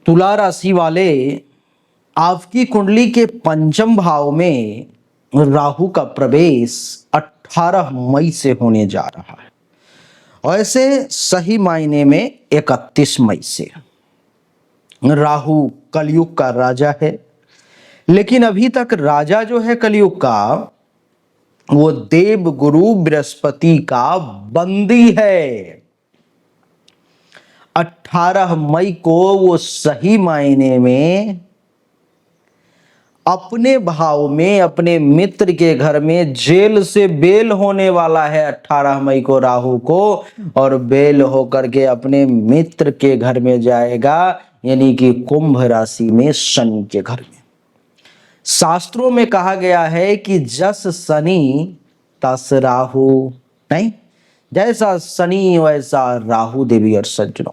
तुला राशि वाले, आपकी कुंडली के पंचम भाव में राहु का प्रवेश 18 मई से होने जा रहा है। वैसे सही मायने में 31 मई से। राहु कलयुग का राजा है, लेकिन अभी तक राजा जो है कलयुग का, वो देव गुरु बृहस्पति का बंदी है। 18 मई को वो सही मायने में अपने भाव में, अपने मित्र के घर में जेल से बेल होने वाला है 18 मई को राहु को, और बेल होकर के अपने मित्र के घर में जाएगा, यानी कि कुंभ राशि में शनि के घर में। शास्त्रों में कहा गया है कि जस शनि तस राहु, नहीं, जैसा शनि वैसा राहु देवी और सज्जनों।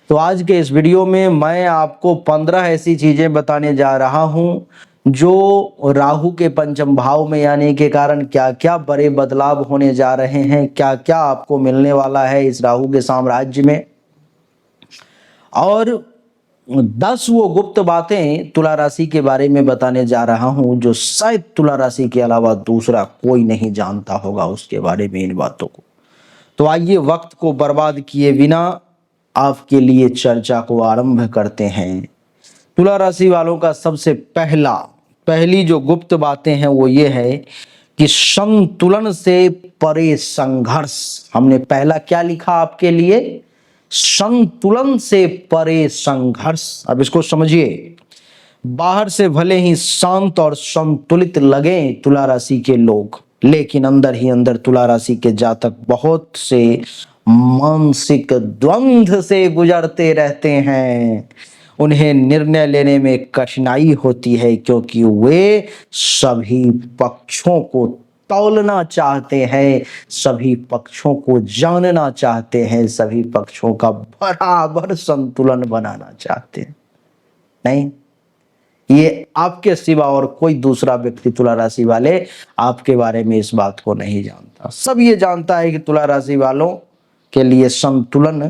तो आज के इस वीडियो में मैं आपको 15 ऐसी चीजें बताने जा रहा हूं जो राहु के पंचम भाव में आने के कारण क्या क्या बड़े बदलाव होने जा रहे हैं, क्या क्या आपको मिलने वाला है इस राहु के साम्राज्य में, और 10 वो गुप्त बातें तुला राशि के बारे में बताने जा रहा हूं जो शायद तुला राशि के अलावा दूसरा कोई नहीं जानता होगा उसके बारे में, इन बातों को। तो आइए वक्त को बर्बाद किए बिना आपके लिए चर्चा को आरंभ करते हैं। तुला राशि वालों का सबसे पहली जो गुप्त बातें हैं वो ये है कि संतुलन से परे संघर्ष। हमने पहला क्या लिखा आपके लिए? संतुलन से परे संघर्ष। अब इसको समझिए। बाहर से भले ही शांत और संतुलित लगे तुला राशि के लोग, लेकिन अंदर ही अंदर तुला राशि के जातक बहुत से मानसिक द्वंद्व से गुजरते रहते हैं। उन्हें निर्णय लेने में कठिनाई होती है क्योंकि वे सभी पक्षों को तौलना चाहते हैं, सभी पक्षों को जानना चाहते हैं, सभी पक्षों का बराबर संतुलन बनाना चाहते हैं। नहीं, ये आपके सिवा और कोई दूसरा व्यक्ति तुला राशि वाले आपके बारे में इस बात को नहीं जानता। सब ये जानता है कि तुला राशि वालों के लिए संतुलन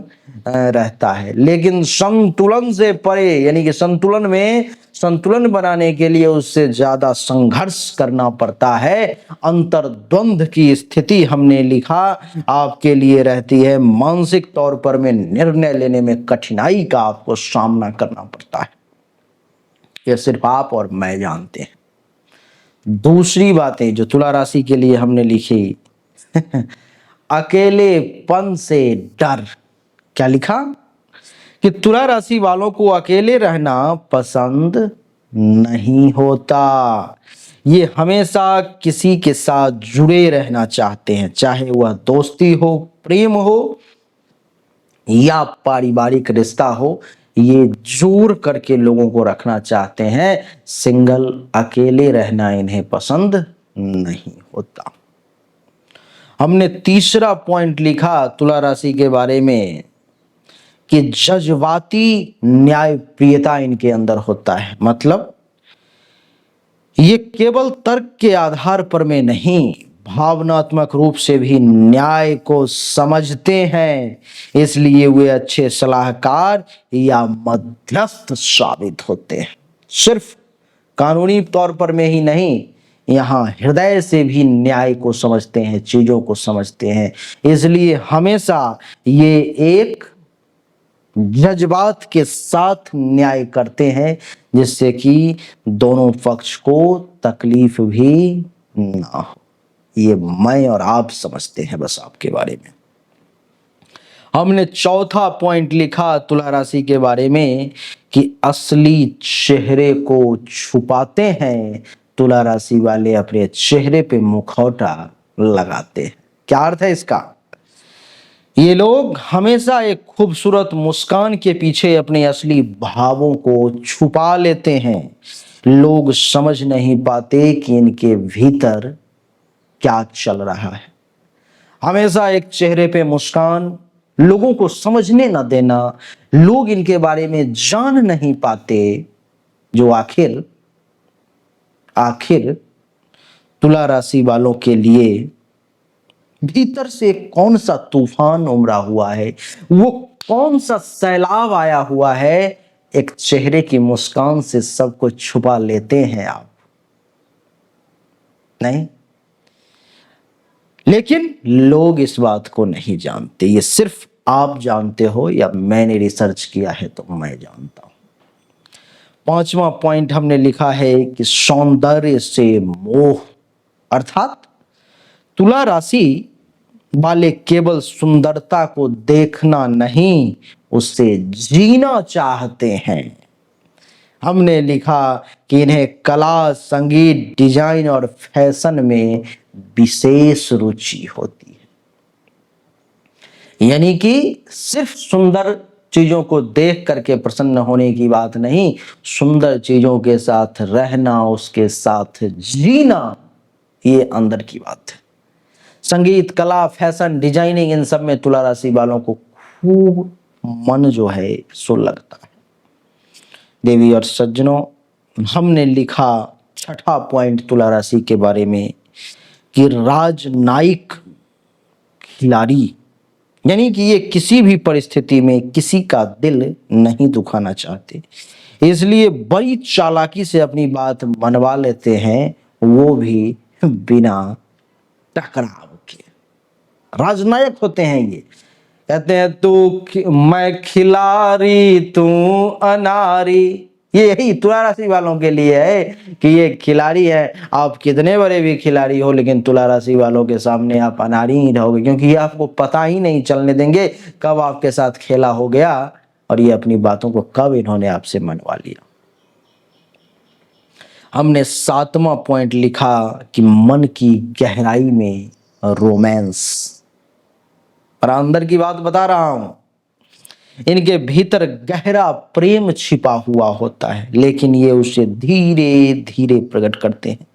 रहता है, लेकिन संतुलन से परे, यानी कि संतुलन में संतुलन बनाने के लिए उससे ज्यादा संघर्ष करना पड़ता है। अंतर्द्वंद की स्थिति हमने लिखा आपके लिए रहती है। मानसिक तौर पर में निर्णय लेने में कठिनाई का आपको सामना करना पड़ता है। यह सिर्फ आप और मैं जानते हैं। दूसरी बातें जो तुला राशि के लिए हमने लिखी अकेलेपन से डर। क्या लिखा? कि तुला राशि वालों को अकेले रहना पसंद नहीं होता। ये हमेशा किसी के साथ जुड़े रहना चाहते हैं, चाहे वह दोस्ती हो, प्रेम हो या पारिवारिक रिश्ता हो। ये जोड़ करके लोगों को रखना चाहते हैं। सिंगल, अकेले रहना इन्हें पसंद नहीं होता। हमने तीसरा पॉइंट लिखा तुला राशि के बारे में कि जज्बाती न्यायप्रियता इनके अंदर होता है। मतलब ये केवल तर्क के आधार पर में नहीं, भावनात्मक रूप से भी न्याय को समझते हैं। इसलिए वे अच्छे सलाहकार या मध्यस्थ साबित होते हैं। सिर्फ कानूनी तौर पर में ही नहीं, यहाँ हृदय से भी न्याय को समझते हैं, चीजों को समझते हैं। इसलिए हमेशा ये एक जज्बात के साथ न्याय करते हैं, जिससे कि दोनों पक्ष को तकलीफ भी ना हो। ये मैं और आप समझते हैं बस आपके बारे में। हमने चौथा पॉइंट लिखा तुला राशि के बारे में कि असली चेहरे को छुपाते हैं। तुला राशि वाले अपने चेहरे पे मुखौटा लगाते हैं। क्या अर्थ है इसका? ये लोग हमेशा एक खूबसूरत मुस्कान के पीछे अपने असली भावों को छुपा लेते हैं। लोग समझ नहीं पाते कि इनके भीतर क्या चल रहा है। हमेशा एक चेहरे पे मुस्कान, लोगों को समझने न देना, लोग इनके बारे में जान नहीं पाते, जो आखिर तुला राशि वालों के लिए भीतर से कौन सा तूफान उमड़ा हुआ है, वो कौन सा सैलाब आया हुआ है, एक चेहरे की मुस्कान से सब कुछ छुपा लेते हैं आप, नहीं? लेकिन लोग इस बात को नहीं जानते, ये सिर्फ आप जानते हो या मैंने रिसर्च किया है तो मैं जानता हूं। पांचवा पॉइंट हमने लिखा है कि सौंदर्य से मोह, अर्थात तुला राशि वाले केवल सुंदरता को देखना नहीं, उससे जीना चाहते हैं। हमने लिखा कि इन्हें कला, संगीत, डिजाइन और फैशन में विशेष रुचि होती है। यानी कि सिर्फ सुंदर चीजों को देख करके प्रसन्न होने की बात नहीं, सुंदर चीजों के साथ रहना, उसके साथ जीना, ये अंदर की बात है। संगीत, कला, फैशन, डिजाइनिंग, इन सब में तुला राशि वालों को खूब मन जो है सो लगता है। देवी और सज्जनों, हमने लिखा छठा पॉइंट तुला राशि के बारे में कि राजनायिक खिलाड़ी, यानी कि ये किसी भी परिस्थिति में किसी का दिल नहीं दुखाना चाहते, इसलिए बड़ी चालाकी से अपनी बात मनवा लेते हैं, वो भी बिना टकराव के। राजनायक होते हैं ये, कहते हैं तू मैं खिलाड़ी तू अनारी। ये यही तुला राशि वालों के लिए है कि ये खिलाड़ी है, आप कितने बड़े भी खिलाड़ी हो लेकिन तुला राशि वालों के सामने आप अनारी ही रहोगे, क्योंकि ये आपको पता ही नहीं चलने देंगे कब आपके साथ खेला हो गया और ये अपनी बातों को कब इन्होंने आपसे मनवा लिया। हमने सातवां पॉइंट लिखा कि मन की गहराई में रोमांस, और अंदर की बात बता रहा हूं, इनके भीतर गहरा प्रेम छिपा हुआ होता है, लेकिन ये उसे धीरे धीरे प्रकट करते हैं।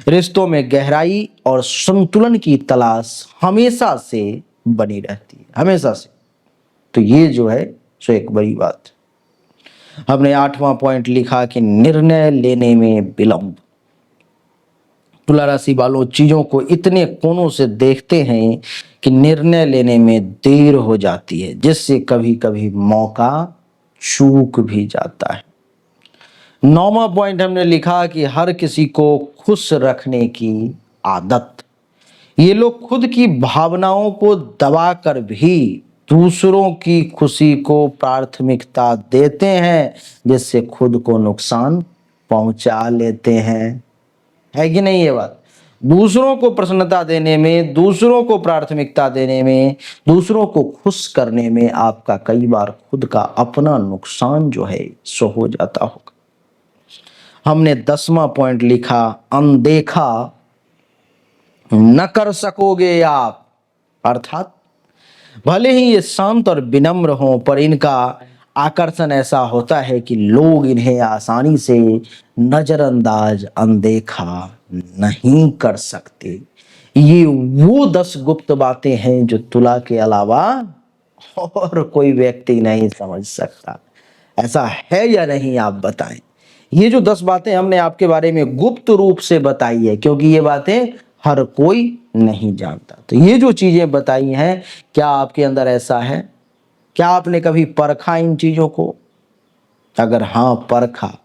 रिश्तों में गहराई और संतुलन की तलाश हमेशा से बनी रहती है, हमेशा से। तो ये जो है सो एक बड़ी बात है। हमने आठवां पॉइंट लिखा कि निर्णय लेने में विलंब। तुला राशि वालों चीजों को इतने कोणों से देखते हैं कि निर्णय लेने में देर हो जाती है, जिससे कभी कभी मौका चूक भी जाता है। नौवां पॉइंट हमने लिखा कि हर किसी को खुश रखने की आदत। ये लोग खुद की भावनाओं को दबाकर भी दूसरों की खुशी को प्राथमिकता देते हैं, जिससे खुद को नुकसान पहुंचा लेते हैं। है कि नहीं ये बात? दूसरों को प्रसन्नता देने में, दूसरों को प्राथमिकता देने में, दूसरों को खुश करने में आपका कई बार खुद का अपना नुकसान जो है सो हो जाता होगा। हमने 10वां पॉइंट लिखा अनदेखा न कर सकोगे आप, अर्थात भले ही ये शांत और विनम्र हों पर इनका आकर्षण ऐसा होता है कि लोग इन्हें आसानी से नजरअंदाज, अनदेखा नहीं कर सकते। ये वो 10 गुप्त बातें हैं जो तुला के अलावा और कोई व्यक्ति नहीं समझ सकता। ऐसा है या नहीं आप बताएं। ये जो 10 बातें हमने आपके बारे में गुप्त रूप से बताई है, क्योंकि ये बातें हर कोई नहीं जानता। तो ये जो चीजें बताई हैं, क्या आपके अंदर ऐसा है? क्या आपने कभी परखा इन चीजों को? अगर हाँ परखा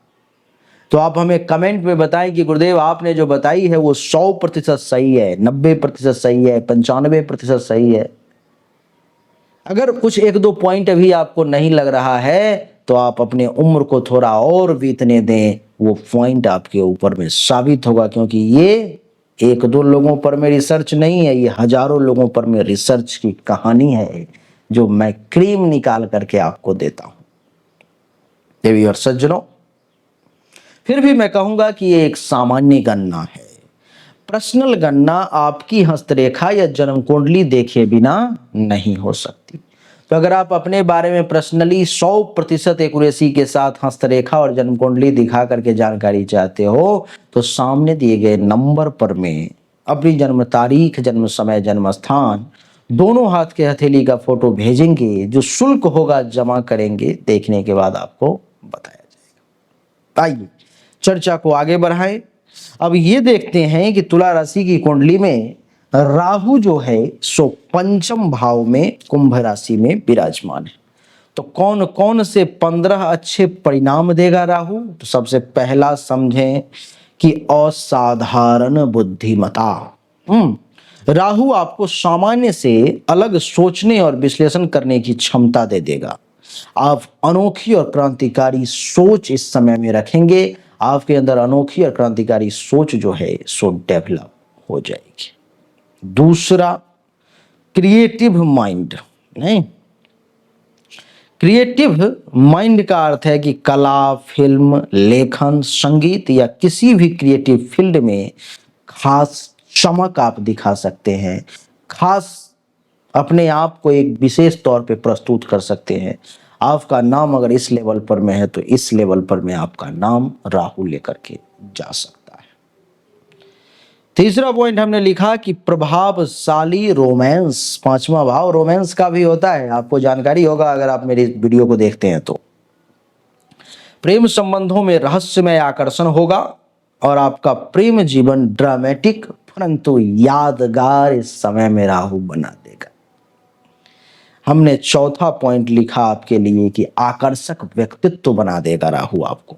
तो आप हमें कमेंट में बताएं कि गुरुदेव आपने जो बताई है वो 100% सही है, 90% सही है, 95% सही है। अगर कुछ एक दो पॉइंट अभी आपको नहीं लग रहा है तो आप अपने उम्र को थोड़ा और बीतने दें, वो पॉइंट आपके ऊपर में साबित होगा। क्योंकि ये एक दो लोगों पर में रिसर्च नहीं है, ये हजारों लोगों पर में रिसर्च की कहानी है जो मैं क्रीम निकाल करके आपको देता हूं। देवी और सज्जनों, फिर भी मैं कहूंगा कि ये एक सामान्य गणना है। पर्सनल गणना आपकी हस्तरेखा या जन्म कुंडली देखे बिना नहीं हो सकती। तो अगर आप अपने बारे में पर्सनली 100% एक्यूरेसी के साथ हस्तरेखा और जन्म कुंडली दिखा करके जानकारी चाहते हो तो सामने दिए गए नंबर पर में अपनी जन्म तारीख, जन्म समय, जन्म स्थान, दोनों हाथ के हथेली का फोटो भेजेंगे। जो शुल्क होगा जमा करेंगे, देखने के बाद आपको बताया जाएगा। आइए चर्चा को आगे बढ़ाएं। अब ये देखते हैं कि तुला राशि की कुंडली में राहु जो है सो पंचम भाव में कुंभ राशि में विराजमान है। तो कौन कौन से 15 अच्छे परिणाम देगा राहु? तो सबसे पहला समझें कि असाधारण बुद्धिमता। राहु आपको सामान्य से अलग सोचने और विश्लेषण करने की क्षमता दे देगा। आप अनोखी और क्रांतिकारी सोच इस समय में रखेंगे, आपके अंदर अनोखी और क्रांतिकारी सोच जो है सो डेवलप हो जाएगी। दूसरा, क्रिएटिव माइंड। नहीं, क्रिएटिव माइंड का अर्थ है कि कला, फिल्म, लेखन, संगीत या किसी भी क्रिएटिव फील्ड में खास चमक आप दिखा सकते हैं, खास अपने आप को एक विशेष तौर पे प्रस्तुत कर सकते हैं। आपका नाम अगर इस लेवल पर में है तो इस लेवल पर में आपका नाम राहु लेकर के जा सकता है। तीसरा पॉइंट हमने लिखा कि प्रभावशाली रोमांस। पांचवा भाव रोमांस का भी होता है, आपको जानकारी होगा अगर आप मेरी वीडियो को देखते हैं तो। प्रेम संबंधों में रहस्यमय आकर्षण होगा और आपका प्रेम जीवन ड्रामेटिक परंतु यादगार इस समय में राहु बना देगा। हमने चौथा पॉइंट लिखा आपके लिए कि आकर्षक व्यक्तित्व बना देगा राहु आपको।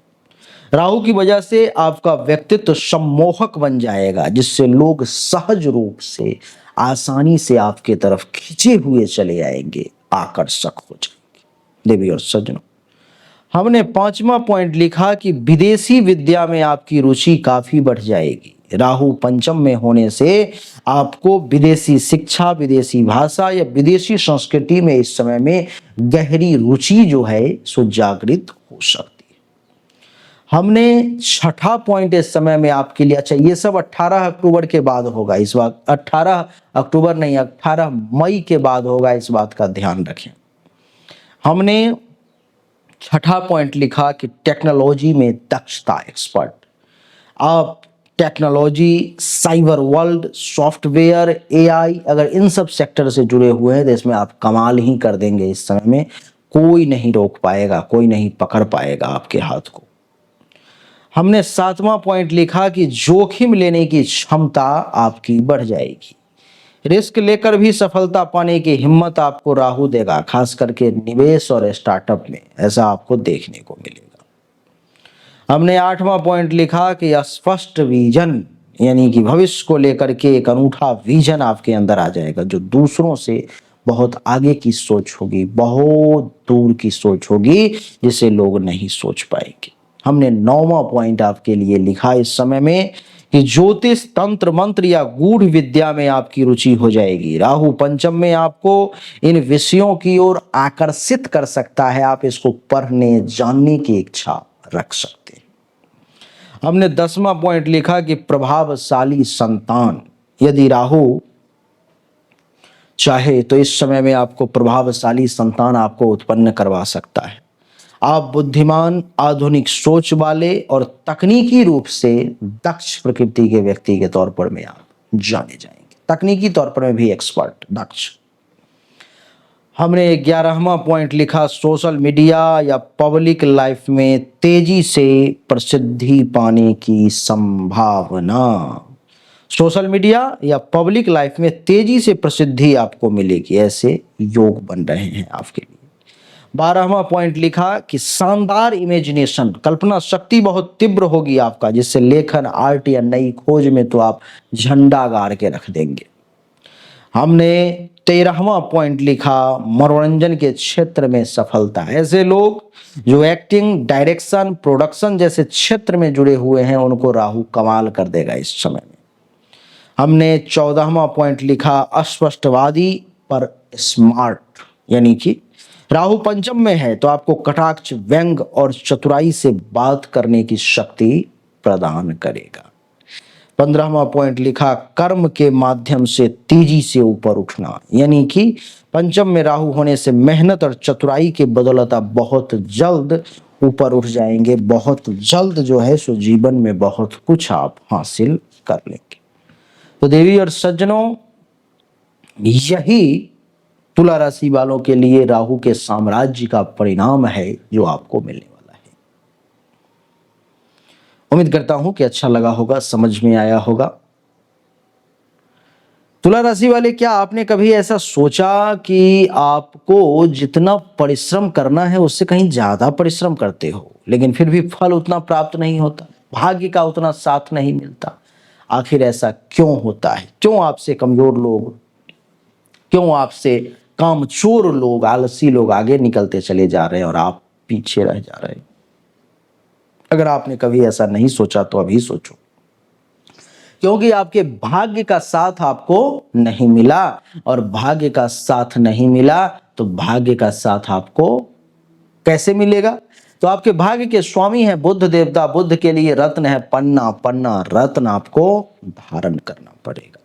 राहु की वजह से आपका व्यक्तित्व सम्मोहक बन जाएगा, जिससे लोग सहज रूप से आसानी से आपके तरफ खींचे हुए चले आएंगे, आकर्षक हो जाएंगे। देवी और सज्जनों, हमने पांचवा पॉइंट लिखा कि विदेशी विद्या में आपकी रुचि काफी बढ़ जाएगी। राहु पंचम में होने से आपको विदेशी शिक्षा, विदेशी भाषा या विदेशी संस्कृति में इस समय में गहरी रुचि जो है सो जागृत हो सकती है। हमने छठा पॉइंट इस समय में आपके लिए, अच्छा ये सब 18 अक्टूबर के बाद होगा, इस बात 18 अक्टूबर नहीं 18 मई के बाद होगा, इस बात का ध्यान रखें। हमने छठा पॉइंट लिखा कि टेक्नोलॉजी में दक्षता, एक्सपर्ट। आप technology, cyber world, software, AI, अगर इन सब सेक्टर से जुड़े हुए हैं तो इसमें आप कमाल ही कर देंगे। इस समय में कोई नहीं रोक पाएगा, कोई नहीं पकड़ पाएगा आपके हाथ को। हमने सातवां पॉइंट लिखा कि जोखिम लेने की क्षमता आपकी बढ़ जाएगी। रिस्क लेकर भी सफलता पाने की हिम्मत आपको राहु देगा, खास करके निवेश और स्टार्टअप में ऐसा आपको देखने को मिलेगा। हमने आठवां पॉइंट लिखा कि स्पष्ट विजन, यानी कि भविष्य को लेकर के एक अनूठा विजन आपके अंदर आ जाएगा, जो दूसरों से बहुत आगे की सोच होगी, बहुत दूर की सोच होगी, जिसे लोग नहीं सोच पाएंगे। हमने नौवां पॉइंट आपके लिए लिखा इस समय में कि ज्योतिष, तंत्र मंत्र या गूढ़ विद्या में आपकी रुचि हो जाएगी। राहु पंचम में आपको इन विषयों की ओर आकर्षित कर सकता है, आप इसको पढ़ने जानने की इच्छा रख सकते हैं। हमने 10वां पॉइंट लिखा कि प्रभावशाली संतान। यदि राहु चाहे तो इस समय में आपको प्रभावशाली संतान आपको उत्पन्न करवा सकता है। आप बुद्धिमान, आधुनिक सोच वाले और तकनीकी रूप से दक्ष प्रकृति के व्यक्ति के तौर पर में आप जाने जाएंगे, तकनीकी तौर पर में भी एक्सपर्ट, दक्ष। हमने 11वां पॉइंट लिखा सोशल मीडिया या पब्लिक लाइफ में तेजी से प्रसिद्धि पाने की संभावना। सोशल मीडिया या पब्लिक लाइफ में तेजी से प्रसिद्धि आपको मिलेगी, ऐसे योग बन रहे हैं आपके लिए। 12वां पॉइंट लिखा कि शानदार इमेजिनेशन, कल्पना शक्ति बहुत तीव्र होगी आपका, जिससे लेखन, आर्ट या नई खोज में तो आप झंडा गाड़ के रख देंगे। हमने 13वां पॉइंट लिखा मनोरंजन के क्षेत्र में सफलता। ऐसे लोग जो एक्टिंग, डायरेक्शन, प्रोडक्शन जैसे क्षेत्र में जुड़े हुए हैं, उनको राहु कमाल कर देगा इस समय में। हमने 14वां पॉइंट लिखा अस्पष्टवादी पर स्मार्ट, यानी कि राहु पंचम में है तो आपको कटाक्ष, व्यंग और चतुराई से बात करने की शक्ति प्रदान करेगा। 15वां पॉइंट लिखा कर्म के माध्यम से तेजी से ऊपर उठना, यानी कि पंचम में राहु होने से मेहनत और चतुराई के बदौलत आप बहुत जल्द ऊपर उठ जाएंगे, बहुत जल्द जो है सो जीवन में बहुत कुछ आप हासिल कर लेंगे। तो देवी और सज्जनों, यही तुला राशि वालों के लिए राहु के साम्राज्य का परिणाम है जो आपको मिलने वाला है। उम्मीद करता हूं कि अच्छा लगा होगा, समझ में आया होगा। तुला राशि वाले, क्या आपने कभी ऐसा सोचा कि आपको जितना परिश्रम करना है उससे कहीं ज्यादा परिश्रम करते हो, लेकिन फिर भी फल उतना प्राप्त नहीं होता, भाग्य का उतना साथ नहीं मिलता? आखिर ऐसा क्यों होता है? क्यों आपसे कमजोर लोग, क्यों आपसे कामचोर लोग, आलसी लोग आगे निकलते चले जा रहे हैं और आप पीछे रह जा रहे हैं? अगर आपने कभी ऐसा नहीं सोचा तो अभी सोचो, क्योंकि आपके भाग्य का साथ आपको नहीं मिला, और भाग्य का साथ नहीं मिला तो भाग्य का साथ आपको कैसे मिलेगा? तो आपके भाग्य के स्वामी हैं बुद्ध देवता। बुद्ध के लिए रत्न है पन्ना। पन्ना रत्न आपको धारण करना पड़ेगा।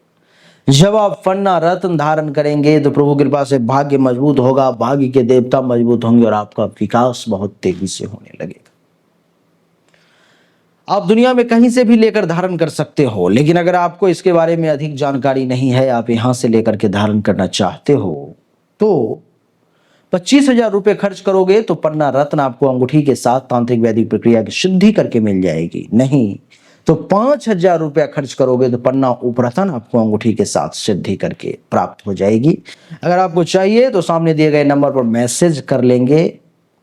जब आप पन्ना रत्न धारण करेंगे तो प्रभु कृपा से भाग्य मजबूत होगा, भाग्य के देवता मजबूत होंगे और आपका विकास बहुत तेजी से होने लगेगा। आप दुनिया में कहीं से भी लेकर धारण कर सकते हो, लेकिन अगर आपको इसके बारे में अधिक जानकारी नहीं है, आप यहां से लेकर के धारण करना चाहते हो, तो 25,000 रुपए खर्च करोगे तो पन्ना रत्न आपको अंगूठी के साथ तांत्रिक वैदिक प्रक्रिया की सिद्धि करके मिल जाएगी। नहीं तो 5,000 रुपया खर्च करोगे तो पन्ना उपरतन आपको अंगूठी के साथ सिद्धि करके प्राप्त हो जाएगी। अगर आपको चाहिए तो सामने दिए गए नंबर पर मैसेज कर लेंगे,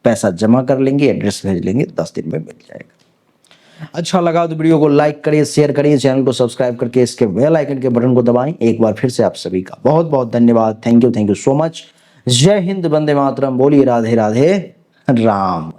पैसा जमा कर लेंगे, एड्रेस भेज लेंगे, 10 दिन में मिल जाएगा। अच्छा लगा तो वीडियो को लाइक करिए, शेयर करिए, चैनल को सब्सक्राइब करके इसके बेल आइकन के बटन को दबाएं। एक बार फिर से आप सभी का बहुत बहुत धन्यवाद। Thank you so much. जय हिंद, वंदे मातरम। बोलिए राधे राधे राम।